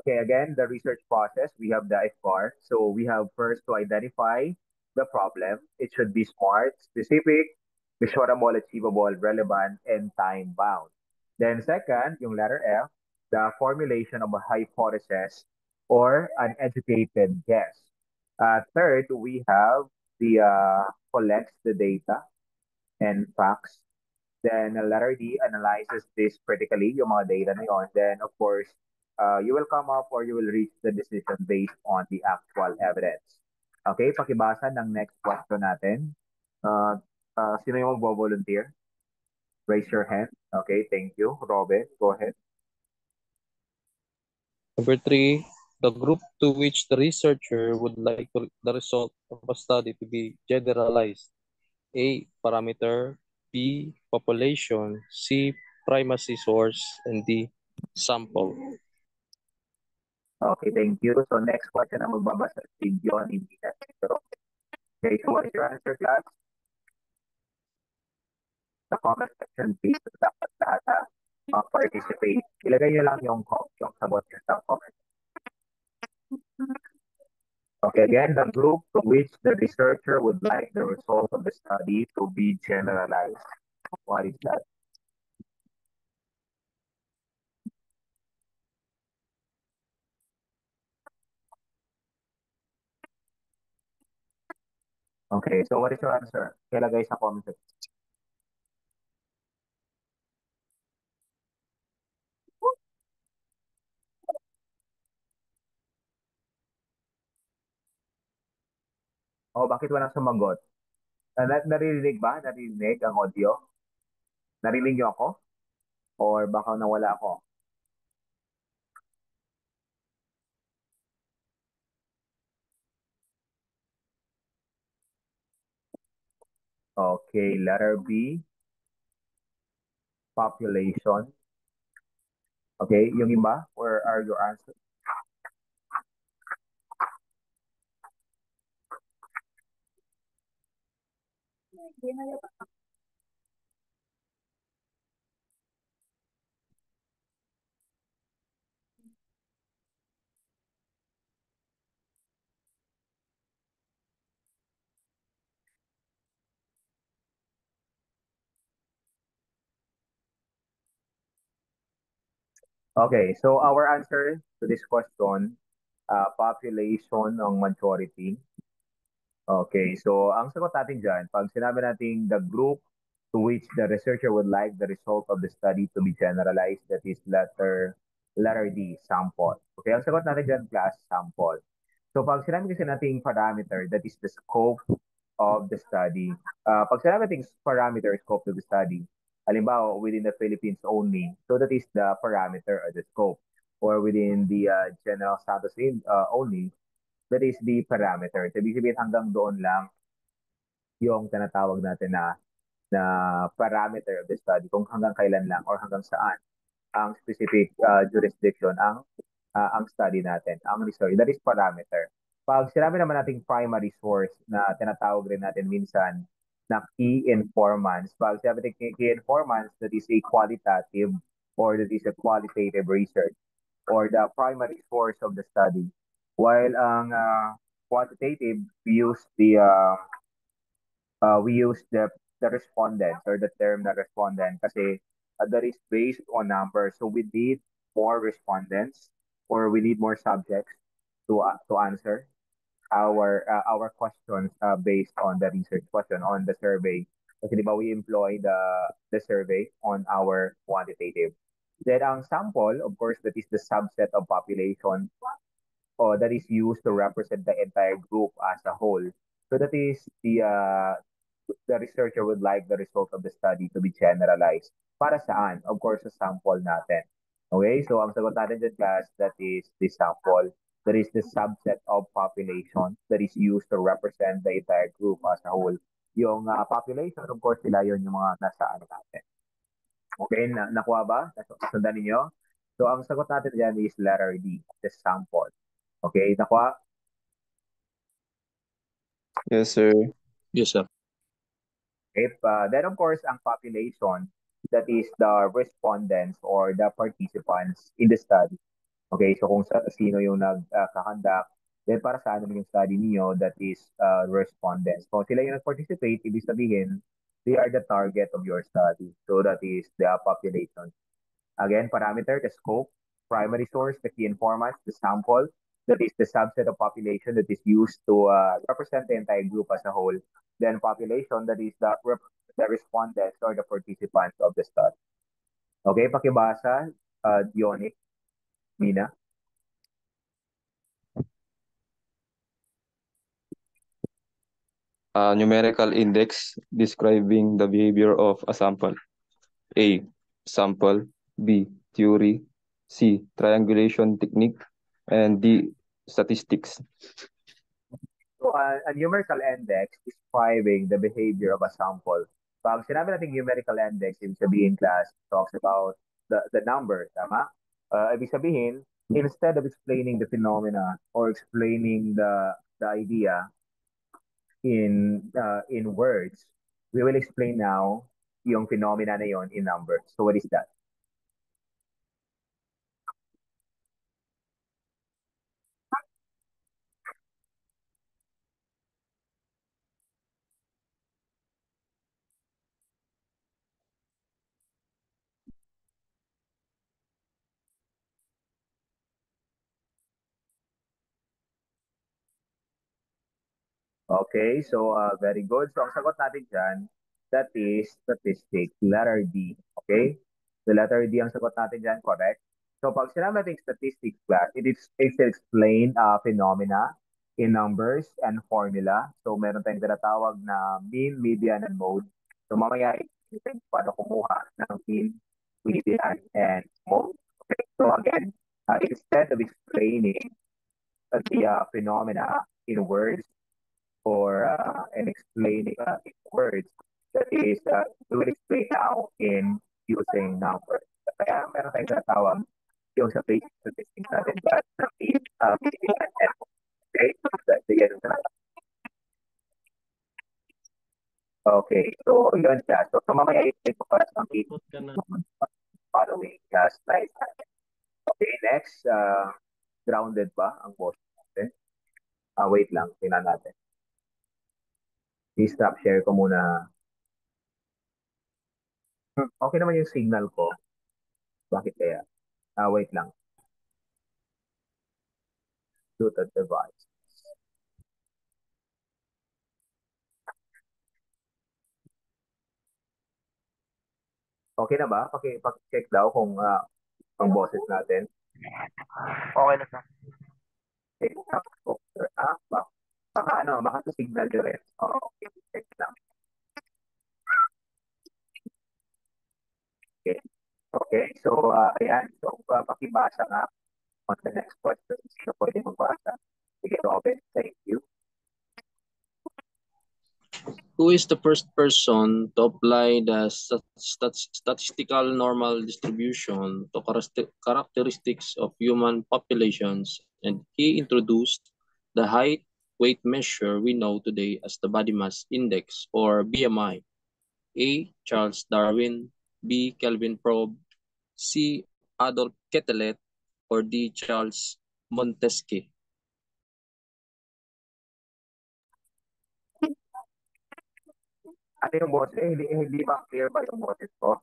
Okay, again, the research process, we have the FBAR. So we have first to identify the problem. It should be smart, specific, measurable, achievable, relevant, and time-bound. Then second, yung letter F, the formulation of a hypothesis or an educated guess. Third, we have the collects the data and facts. Then letter D analyzes this critically, yung mga data na yun. Then of course, you will come up or you will reach the decision based on the actual evidence. Okay, pakibasa ng next question natin. Sino yung magbo-volunteer? Raise your hand. Okay, thank you. Robin, go ahead. Number 3, the group to which the researcher would like the result of a study to be generalized. A, parameter, B, population, C, primacy source, and D, sample. Okay, thank you. So next question na magbabasa si John, hindi na. Okay, so what is your answer, class? Sa comment section, please, dapat lahat participate. Ilagay nyo lang yung sagot nyo sa comment. Okay, again, the group to which the researcher would like the result of the study to be generalized. What is that? Okay, so what is your answer? Ilagay sa comment section. Oh, bakit walang sumagot? Naririnig ba? Naririnig ang audio? Narinig niyo ako? Or baka nawala ako? Okay, letter B. Population. Okay, yung iba, where are your answers? Okay, so our answer to this question, population ng majority. Okay, so ang sagot natin dyan, pag sinabi natin the group to which the researcher would like the result of the study to be generalized, that is letter D, sample. Okay, ang sagot natin dyan, class, sample. So pag sinabi kasi natin parameter, that is the scope of the study. Pag sinabi natin parameter, scope of the study, halimbawa within the Philippines only, so that is the parameter or the scope. Or within the general status only, that is the parameter. So, ibig sabihin hanggang doon lang yung tinatawag natin na parameter of the study, kung hanggang kailan lang or hanggang saan ang specific jurisdiction ang study natin, ang research. That is parameter. Pag sinabi naman nating primary source na tinatawag rin natin minsan na key informants, pag sinabi natin key informants, that is a qualitative or that is a qualitative research or the primary source of the study. While ang quantitative, we use the respondents or the term na respondent kasi that is based on numbers. So we need more respondents or we need more subjects to answer our questions based on the research question on the survey. Kasi di ba we employ the survey on our quantitative. Then ang sample, of course, that is the subset of population or that is used to represent the entire group as a whole. So that is the researcher would like the result of the study to be generalized. Para saan? Of course, sa sample natin. Okay, so ang sagot natin dyan, class, that is the sample. That is the subset of population that is used to represent the entire group as a whole. Yung population, of course, sila yun yung mga nasa ano natin. Okay, nakuha ba? Sundan ninyo? So, ang sagot natin dyan is letter D, the sample. Okay, nakuha? Yes, sir. Yes, sir. If, then, of course, ang population, that is the respondents or the participants in the study. Okay, so kung sino yung nagkakandak, then para sa ano yung study niyo, that is respondents. Kung sila yung nag-participate, ibig sabihin, they are the target of your study. So that is the population. Again, parameter, the scope, primary source, the key informant, the sample, that is the subset of population that is used to represent the entire group as a whole. Then population, that is the respondents or the participants of the study. Okay, pakibasa, Dionic, Mina. A numerical index describing the behavior of a sample. A. Sample. B. Theory. C. Triangulation technique. And D. Statistics. So, a numerical index describing the behavior of a sample. Pag sinabi natin numerical index, ibig sabihin class, talks about the number, tama? Ibig sabihin, instead of explaining the phenomena or explaining the idea in words, we will explain now yung phenomena na yon in numbers. So what is that? Okay, so very good. So ang sagot natin dyan, that is statistic, letter D. Okay? The letter D ang sagot natin dyan, correct? So pag sinabi natin statistics class, it explain phenomena in numbers and formula. So meron tayong tinatawag na mean, median, and mode. So mamaya, isipin paano kumuha ng mean, median, and mode. Okay, so again, instead of explaining the phenomena in words, or and explaining in words that is we will explain now in using numbers. Kaya meron tayong tinatawag yung sa basic statistics natin that is okay? Sige, okay, so yun siya. So mamaya ito para sa following slide. Okay, next, grounded ba ang boss natin? Wait lang, tingnan natin. I-stop share ko muna. Okay naman yung signal ko. Bakit kaya? Wait lang. Bluetooth device. Okay na ba? Paki-check daw kung ang boses natin. Okay na sir. Okay. Baka ano, baka sa signal din rin. Okay, check lang. Okay. Okay, so ayan. So, pakibasa nga on the next question. Sino pwede magbasa? Sige, Robin. Thank you. Who is the first person to apply the statistical normal distribution to characteristics of human populations, and he introduced the height weight measure we know today as the body mass index or BMI? A. Charles Darwin, B. Kelvin Probe, C. Adolf Quetelet, or D. Charles Montesquieu? Ano yung boses? Hindi ba clear ba yung boses ko?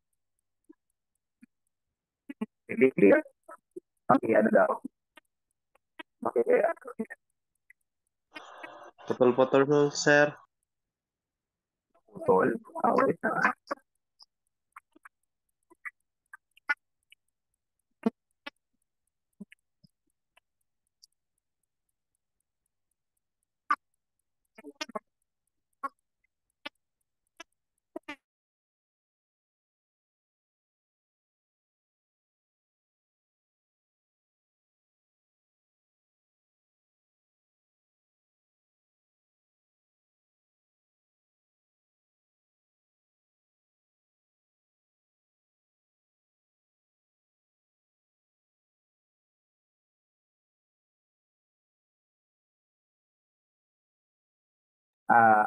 Hindi clear? Okay, ano daw? Okay, Putol-putol po sir. putol. Wait na nga.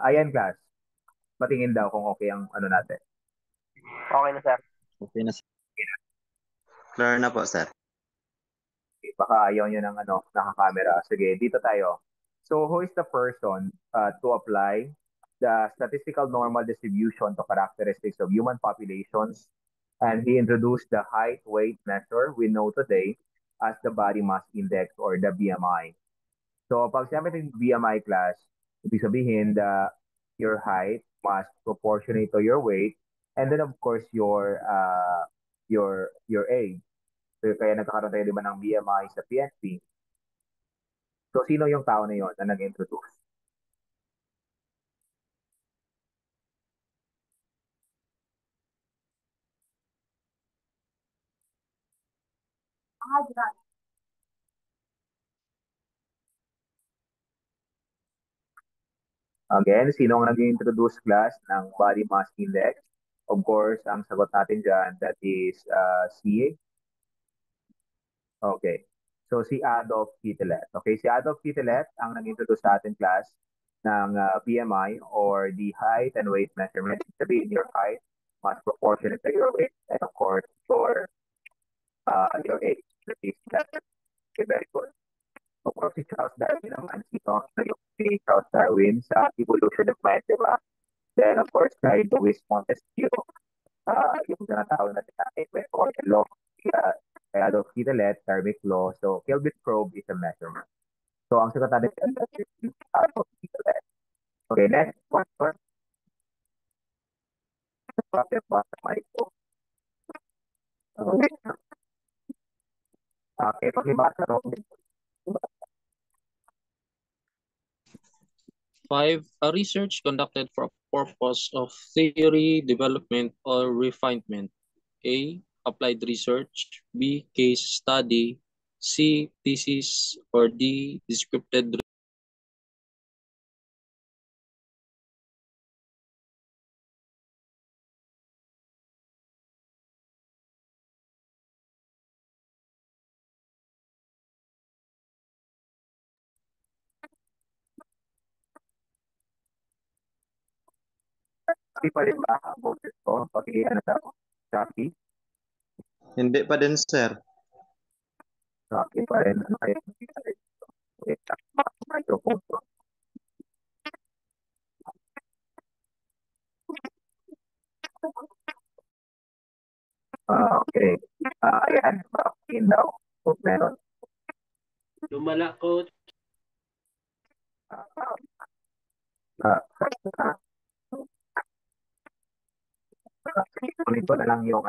Ayan, class. Patingin daw kung okay ang ano natin. Okay na sir. Okay na. Clear na po sir. baka ayaw nyo ng naka-camera. Sige, dito tayo. So, who is the person to apply the statistical normal distribution to characteristics of human populations? And he introduced the height weight measure we know today as the body mass index or the BMI. So, pag sinabi natin BMI class, ibig sabihin your height must proportionate to your weight, and then of course your age. So, kaya nagkakaroon tayo, di ba, ng BMI sa PNP. So, sino yung tao na yon na nag-introduce? Again, sino ang nag-introduce class ng body mass index? Of course, ang sagot natin dyan, that is C. Okay. So, si Adolf Quetelet. Okay, si Adolf Quetelet ang nag-introduce sa atin class ng BMI or the height and weight measurement. Sabihin, your height must proportionate to your weight and of course, your age. Okay, very good. Of course, si Charles Darwin naman, si Charles Darwin sa Evolution of Man, di ba? Then, of course, kay Louis Montesquieu, yung tinatawag na sinabi, or the law, kay Adolf Quetelet, thermic law. So, Kelvin probe is a measurement. So, ang sagot natin is Adolf Quetelet. Okay, next question. Bakit ba may po? Okay, pag-ibasa ro. 5. A research conducted for a purpose of theory, development, or refinement. A. Applied research. B. Case study. C. Thesis. Or D. Descripted. Hindi pa rin ba ang boses ko? Pag-iyan na ako. Rocky? Hindi pa din, sir. Rocky pa rin. Ano kayo? Wait, microphone ko. Okay. Ayan. Rocky daw. Kung meron. Lumala ko. Ulit ko na lang yung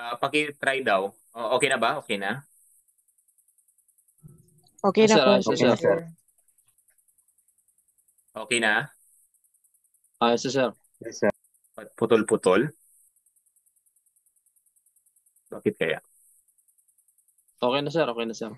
Paki-try daw. Okay na ba? Okay na? Okay na Sir, po. ayos na, Okay na, sir. sir. Okay na? Ayos na, sir. Yes, sir. Putol-putol? Bakit kaya? Okay na, sir. Okay na, sir.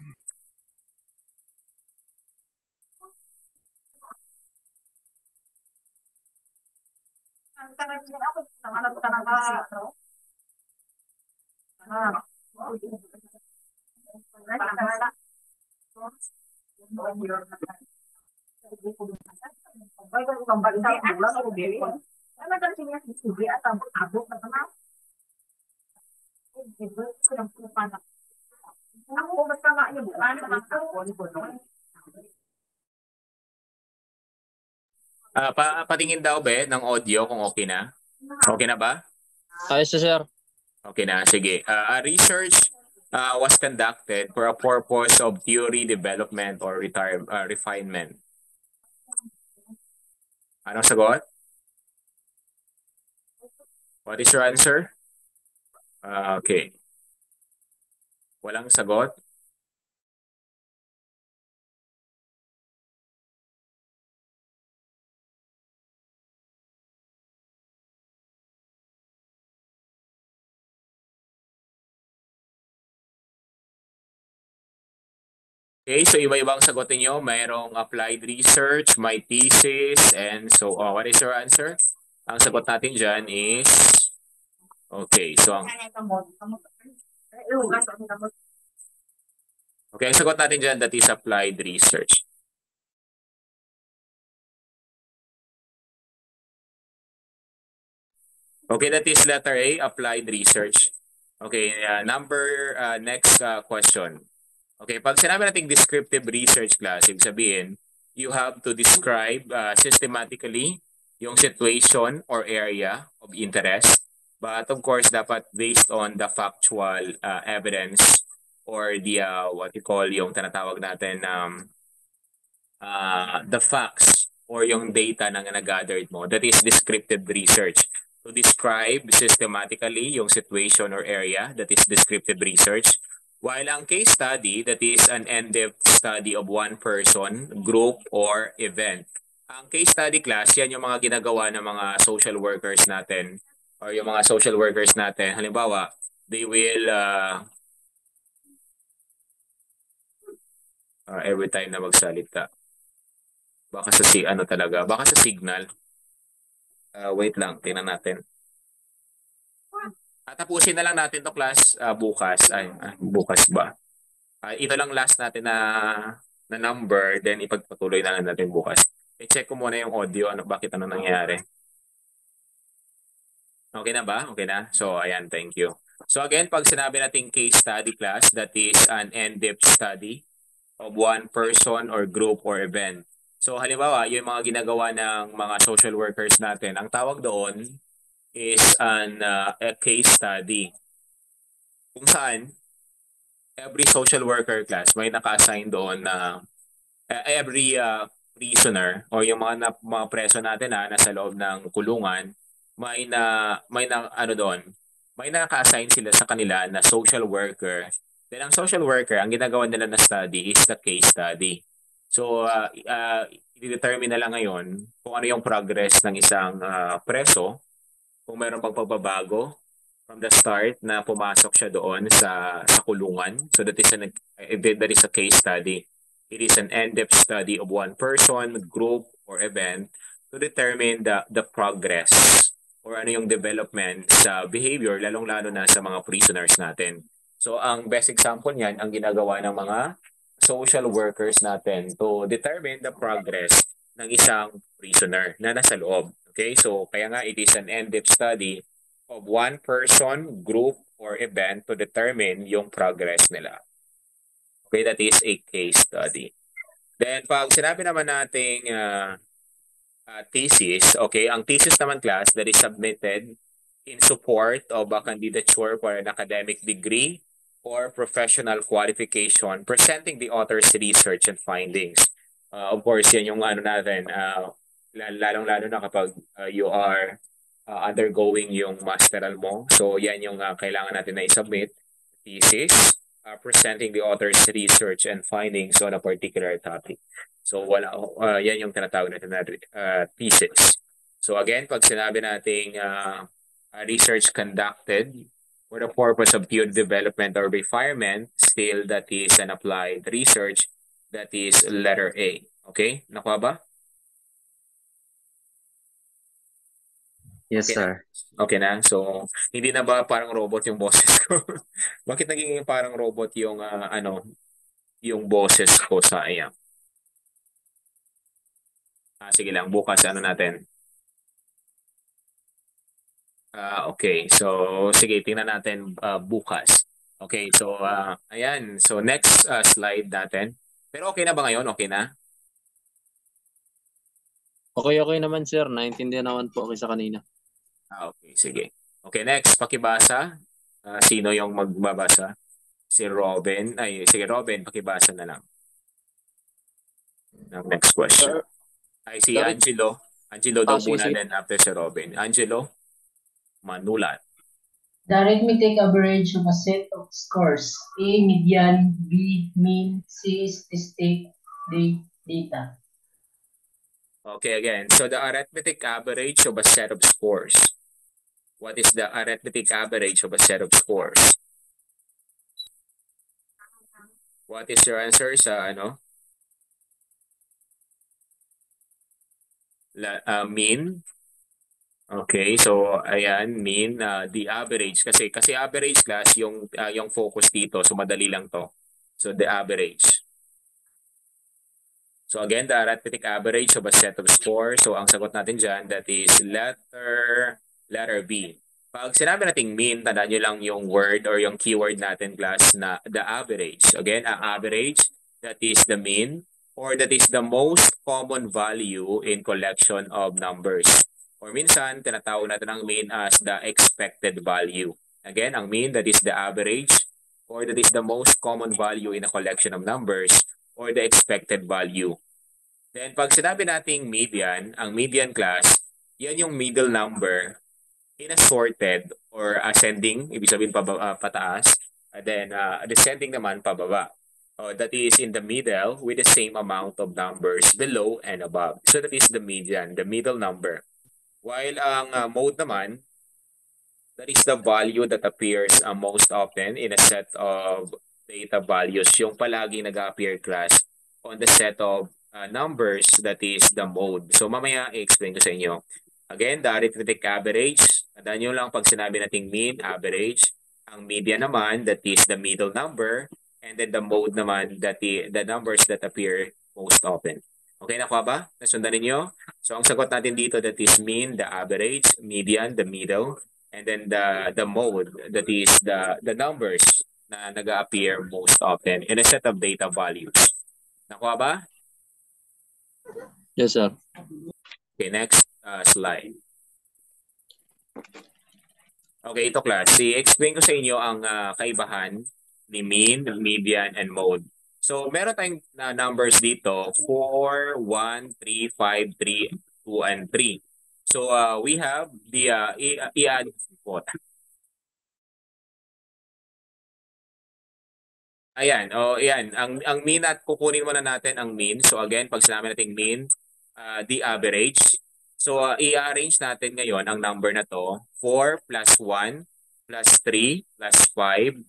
Patingin daw be ng audio kung okay na. Okay na ba? Ayos na, sir. Okay na. Sige. A research was conducted for a purpose of theory development or refinement. Anong sagot? What is your answer? Okay. Walang sagot? Okay, so iba-ibang sagot niyo. Mayroong applied research, may thesis, and so on. What is your answer? Ang sagot natin dyan is, okay, so ang sagot natin dyan, that is applied research. Okay, that is letter A, applied research. Okay, next question. Okay, pag sinabi natin descriptive research class, ibig sabihin, you have to describe systematically yung situation or area of interest. But of course, dapat based on the factual evidence or the what you call yung tinatawag natin the facts or yung data na na-gathered mo. That is descriptive research. To describe systematically yung situation or area, that is descriptive research. While ang case study, that is an in-depth study of one person, group, or event. Ang case study class, yan yung mga ginagawa ng mga social workers natin or yung mga social workers natin. Halimbawa, they will every time na magsalita. Baka sa baka sa signal. Wait lang, tingnan natin. Tapusin na lang natin to class bukas. Bukas ba? Ito lang last natin na number, then ipagpatuloy na lang natin bukas. I-check ko muna yung audio, bakit nangyayari. Okay na ba? Okay na? So, ayan, thank you. So again, pag sinabi natin case study class, that is an in-depth study of one person or group or event. So halimbawa, yung mga ginagawa ng mga social workers natin, ang tawag doon is a case study. Kung saan, every social worker class may naka-assign doon na every prisoner or yung mga preso natin na nasa loob ng kulungan, may naka-assign sila sa kanila na social worker. Then ang social worker, ang ginagawa nila na study is the case study. So, i-determine na lang ngayon kung ano yung progress ng isang preso, kung mayroon pang pagbabago from the start na pumasok siya doon sa kulungan. So that is a case study. It is an in-depth study of one person, group, or event to determine the progress or ano yung development sa behavior, lalong-lalo na sa mga prisoners natin. So ang best example niyan, ang ginagawa ng mga social workers natin to determine the progress ng isang prisoner na nasa loob. Okay, so kaya nga it is an in-depth study of one person, group, or event to determine yung progress nila. Okay, that is a case study. Then pag sinabi naman nating thesis, okay, ang thesis naman class that is submitted in support of a candidature for an academic degree or professional qualification presenting the author's research and findings. Of course, yan yung natin, lalong-lalo na kapag you are undergoing yung masteral mo. So yan yung kailangan natin na i-submit, thesis, presenting the author's research and findings on a particular topic. So yan yung tinatawag natin na thesis. So again, pag sinabi nating research conducted for the purpose of theory development or refinement, still that is an applied research, that is letter A. Okay? Nakuha ba? Yes, Okay sir. Okay na? So, hindi na ba parang robot yung boses ko? Bakit naging parang robot yung yung boses ko sa ayan? Sige lang, bukas natin. Okay, so sige, tingnan natin bukas. Okay, so ayan. So next slide natin. Pero okay na ba ngayon? Okay na? Okay naman sir, naintindihan naman po okay sa kanina. Okay, sige. Okay, next, pakibasa. Sino yung magbabasa? Si Robin. Sige, Robin, pakibasa na lang. Next question. Si Angelo. Angelo daw muna, then after si Robin. Angelo, manulat. The arithmetic average of a set of scores. A, median. B, mean. C, statistic. D, data. Okay, again. So the arithmetic average of a set of scores. What is the arithmetic average of a set of scores? What is your answer sa ano? Mean? Okay, so ayan, mean, the average. Kasi average class yung focus dito. So madali lang to. So the average. So again, the arithmetic average of a set of scores. So ang sagot natin dyan, that is letter B. Pag sinabi nating mean, tandaan nyo lang yung word or yung keyword natin class na the average. Again, ang average, that is the mean or that is the most common value in collection of numbers. Or minsan, tinatawag natin ang mean as the expected value. Again, ang mean, that is the average or that is the most common value in a collection of numbers or the expected value. Then pag sinabi nating median, ang median class, yan yung middle number in a sorted or ascending, ibig sabihin pataas, and then descending naman pababa. That is in the middle with the same amount of numbers below and above. So that is the median, the middle number. While ang mode naman, that is the value that appears most often in a set of data values, yung palagi nag-appear class on the set of numbers, that is the mode. So mamaya i-explain ko sa inyo. Again, the arithmetic average, tandaan nyo lang pag sinabi nating mean, average. Ang median naman, that is the middle number. And then the mode naman, that the numbers that appear most often. Okay na ba? Nasundan ninyo? So ang sagot natin dito, that is mean, the average, median, the middle, and then the mode, that is the numbers na nag-appear most often in a set of data values. Nakuha ba? Yes, sir. Okay, next slide. Okay, ito class. I-explain ko sa inyo ang kaibahan ni mean, median, and mode. So, meron tayong numbers dito, 4, 1, 3, 5, 3, 2, and 3. So, we have the i-add what? Ayan, ayan. Ang mean at kukunin muna natin ang mean. So, again, pag sinabi natin mean, the average. So, i-arrange natin ngayon ang number na to. 4 plus 1 plus 3 plus 5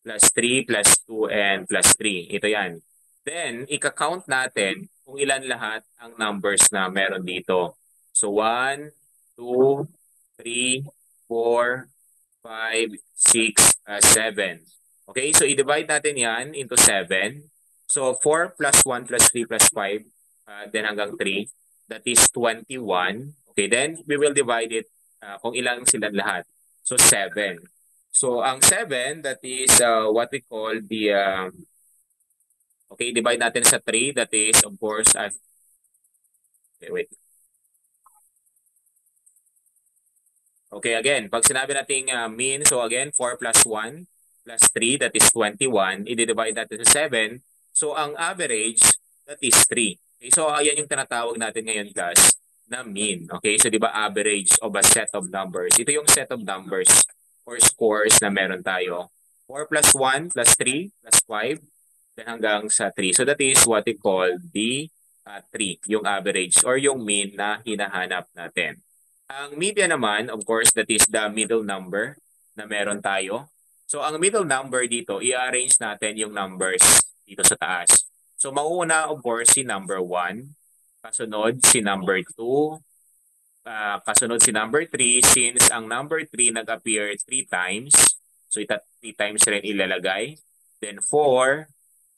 plus 3 plus 2 and plus 3. Ito yan. Then, ika-count natin kung ilan lahat ang numbers na meron dito. So, 1, 2, 3, 4, 5, 6, 7. Okay, so i-divide natin yan into 7. So, 4 plus 1 plus 3 plus 5, then hanggang 3. That is 21. Okay, then we will divide it kung ilang sila lahat. So, 7. So, ang 7, that is what we call the, okay, divide natin sa 3. That is, of course, okay, wait. Okay, again, pag sinabi natin mean, so again, 4 plus 1 plus 3, that is 21. I-divide natin sa 7. So, ang average, that is 3. Okay, so, ayan yung tinatawag natin ngayon, guys, na mean. Okay, so di ba average of a set of numbers? Ito yung set of numbers or scores na meron tayo. 4 plus 1 plus 3 plus 5, then hanggang sa 3. So that is what we call the 3, yung average or yung mean na hinahanap natin. Ang median naman, of course, that is the middle number na meron tayo. So ang middle number dito, i-arrange natin yung numbers dito sa taas. So mauuna, of course, si number 1, kasunod si number 2, kasunod si number 3, since ang number 3 nag-appear 3 times. So, 3 times rin ilalagay. Then 4,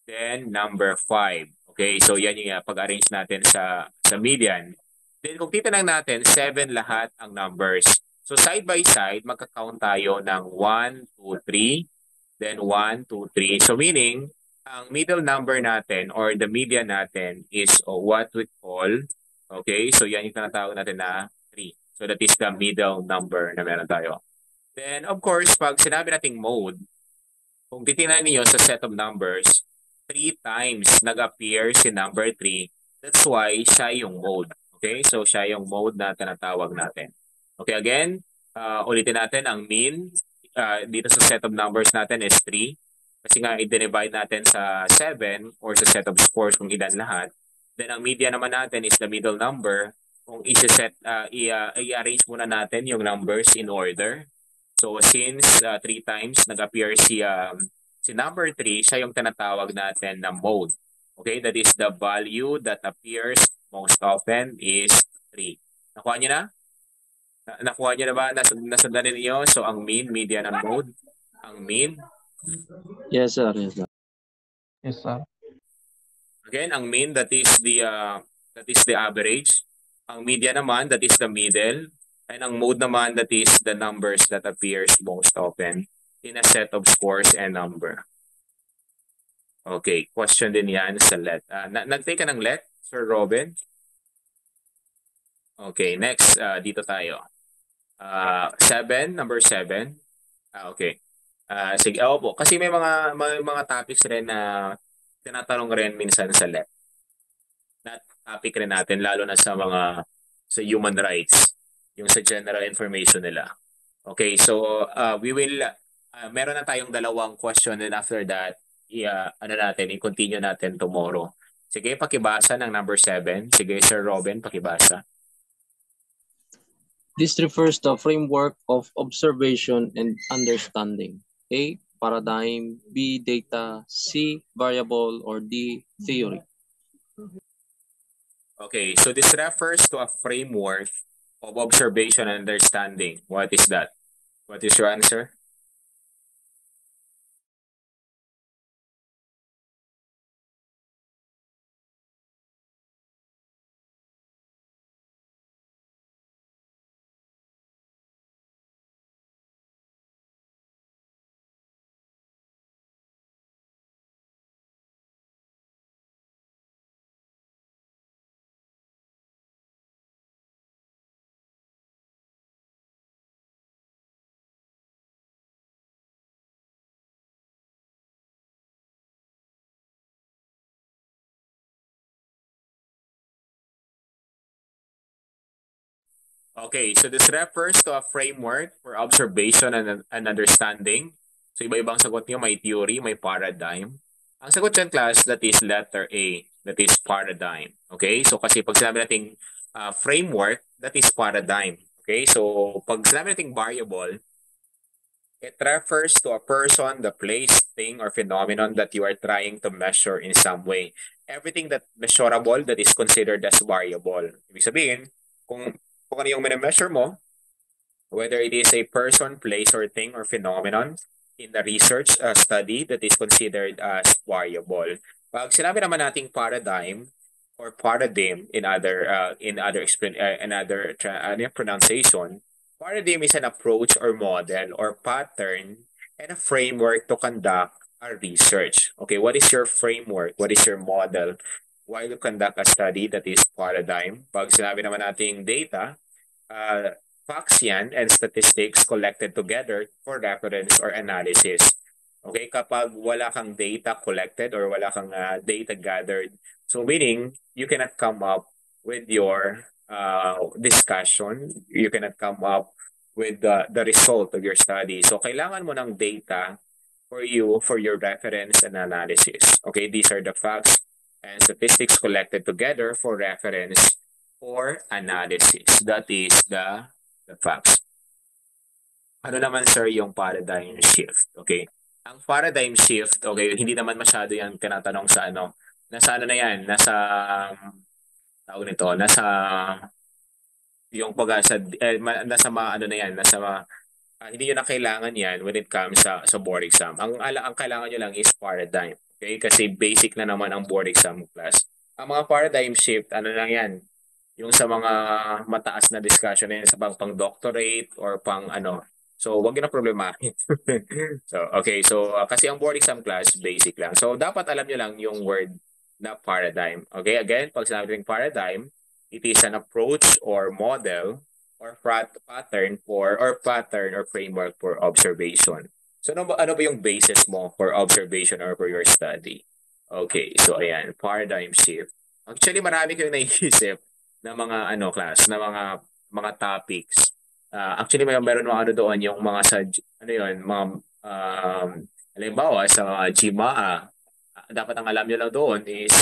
then number 5. Okay, so yan yung pag-arrange natin sa median. Then kung titanang natin, 7 lahat ang numbers. So, side by side, magka-count tayo ng 1, 2, 3, then 1, 2, 3. So, meaning, ang middle number natin or the median natin is what we call, okay, so yan yung tinatawag natin na 3. So that is the middle number na meron tayo. Then of course, pag sinabi nating mode, kung titingnan niyo sa set of numbers, 3 times nag-appear si number 3. That's why siya yung mode. Okay, so siya yung mode na tinatawag natin. Okay, again, ulitin natin ang mean dito sa set of numbers natin is 3. Kasi nga, i-divide natin sa 7 or sa set of scores kung ilan lahat. Then, ang median naman natin is the middle number. Kung i-arrange muna natin yung numbers in order. So, since 3 times nag-appear Si number 3, siya yung tinatawag natin na mode. Okay, that is the value that appears most often is 3. Nakuha niyo na? Nakuha niyo na ba? Nasundan niyo? So, ang mean, median, and mode. Ang mean. Yes, sir. Yes, sir. Yes, sir. Again, ang mean, that is the average. Ang median naman, that is the middle. And ang mode naman, that is the numbers that appears most often in a set of scores and number. Okay, question din yan sa let. Nag-take ka ng let, Sir Robin? Okay, next, dito tayo. 7, number 7. Okay. Sige, po. Kasi may mga topics rin na tinatanong rin minsan sa let. Na topic rin natin, lalo na sa human rights, yung sa general information nila. Okay, so we will, meron na tayong dalawang question and after that, i-continue natin tomorrow. Sige, pakibasa ng number 7. Sige, Sir Robin, pakibasa. This refers to a framework of observation and understanding. A, paradigm. B, data. C, variable. Or D, theory. Okay, so this refers to a framework of observation and understanding. What is that? What is your answer? Okay, so this refers to a framework for observation and understanding. So iba-ibang sagot niyo, may theory, may paradigm. Ang sagot dyan, class, that is letter A, that is paradigm. Okay, so kasi pag sinabi nating framework, that is paradigm. Okay, so pag sinabi nating variable, it refers to a person, the place, thing, or phenomenon that you are trying to measure in some way. Everything that measurable, that is considered as variable. Ibig sabihin, kung ano yung measure mo, whether it is a person, place, or thing, or phenomenon in the research study, that is considered as variable. Pag sinabi naman nating paradigm or paradigm in other pronunciation, paradigm is an approach or model or pattern and a framework to conduct a research. Okay, what is your framework? What is your model? While you conduct a study, that is paradigm. Pag sinabi naman nating data, facts yan and statistics collected together for reference or analysis. Okay, kapag wala kang data collected or wala kang data gathered, so meaning you cannot come up with your discussion, you cannot come up with the result of your study. So kailangan mo ng data for your reference and analysis. Okay, these are the facts and statistics collected together for reference or analysis. That is the facts. Ano naman, sir, yung paradigm shift? Okay. Ang paradigm shift, okay, hindi naman masyado yan tinatanong sa nasa na yan? Nasa, tawag nito, nasa, yung nasa na yan, hindi nyo na kailangan yan when it comes sa board exam. Ang kailangan nyo lang is paradigm. Okay? Kasi basic na naman ang board exam class. Ang mga paradigm shift, ano lang yan? Yung sa mga mataas na discussion na yan sa pang doctorate or pang So, wag yun na problemahin. So, okay. So, kasi ang board exam class, basic lang. So, dapat alam nyo lang yung word na paradigm. Okay? Again, pag sinabi ng paradigm, it is an approach or model or pattern or framework for observation. So, ano ba yung basis mo for observation or for your study? Okay. So, ayan. Paradigm shift. Actually, marami kayong naiisip na mga class, na mga topics. Actually, meron mga doon, yung mga sa, mga, halimbawa, sa mga GMAA, dapat ang alam nyo lang doon is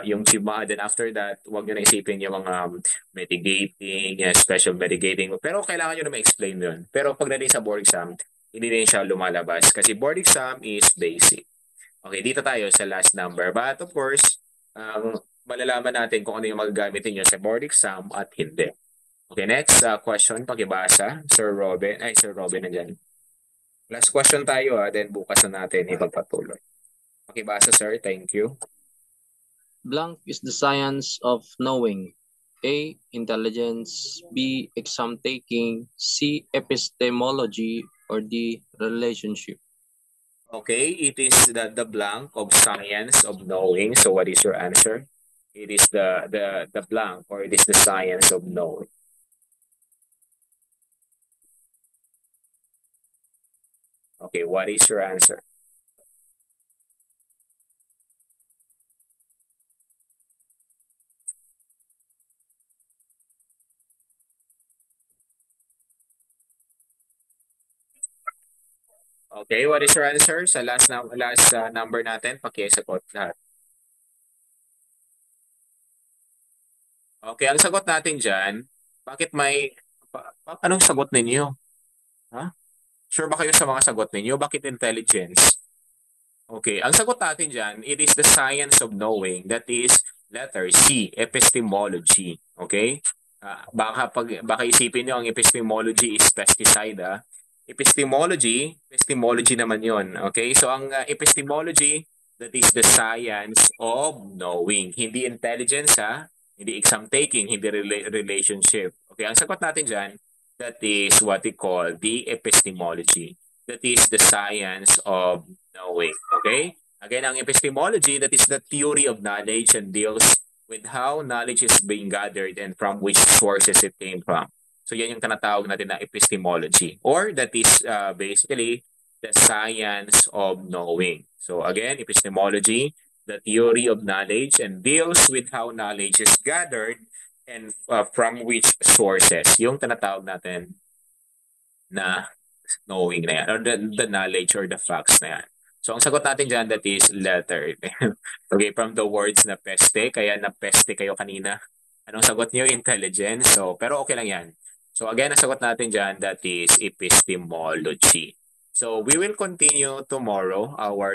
yung GMAA, then after that, huwag nyo na isipin yung mga mitigating, special mitigating, pero kailangan nyo na ma-explain yun. Pero pagdating sa board exam, hindi din siya lumalabas kasi board exam is basic. Okay, dito tayo sa last number. But of course, malalaman natin kung ano yung magagamit niyo sa board exam at hindi. Okay, next question, pakibasa. Sir Robin nandyan. Last question tayo then bukas na natin ipagpatuloy. Pakibasa, sir. Thank you. Blank is the science of knowing. A. Intelligence. B. Exam taking. C. Epistemology. Or D. Relationship. Okay, it is the blank of science of knowing. So what is your answer? It is the blank, or it is the science of knowing. Okay, what is your answer? Okay, what is your answer? Sa last number natin, pakisagot lahat. Okay, ang sagot natin dyan, bakit anong sagot ninyo? Ha? Sure ba kayo sa mga sagot ninyo? Bakit intelligence? Okay, ang sagot natin dyan, it is the science of knowing. That is letter C, epistemology. Okay? Baka isipin nyo ang epistemology is pesticide. Epistemology naman yon. Okay? So ang epistemology, that is the science of knowing. Hindi intelligence, hindi exam taking, hindi relationship. Okay, ang sagot natin dyan, that is what we call the epistemology. That is the science of knowing. Okay? Again, ang epistemology, that is the theory of knowledge and deals with how knowledge is being gathered and from which sources it came from. So yan yung tinatawag natin na epistemology. Or that is basically the science of knowing. So again, epistemology, the theory of knowledge and deals with how knowledge is gathered and from which sources. Yung tinatawag natin na knowing na yan, or the knowledge or the facts na yan. So ang sagot natin dyan, that is letter. Okay, from the words na peste, kaya na peste kayo kanina. Anong sagot niyo? Intelligence. So, pero okay lang yan. So again, ang sagot natin dyan, that is epistemology. So we will continue tomorrow our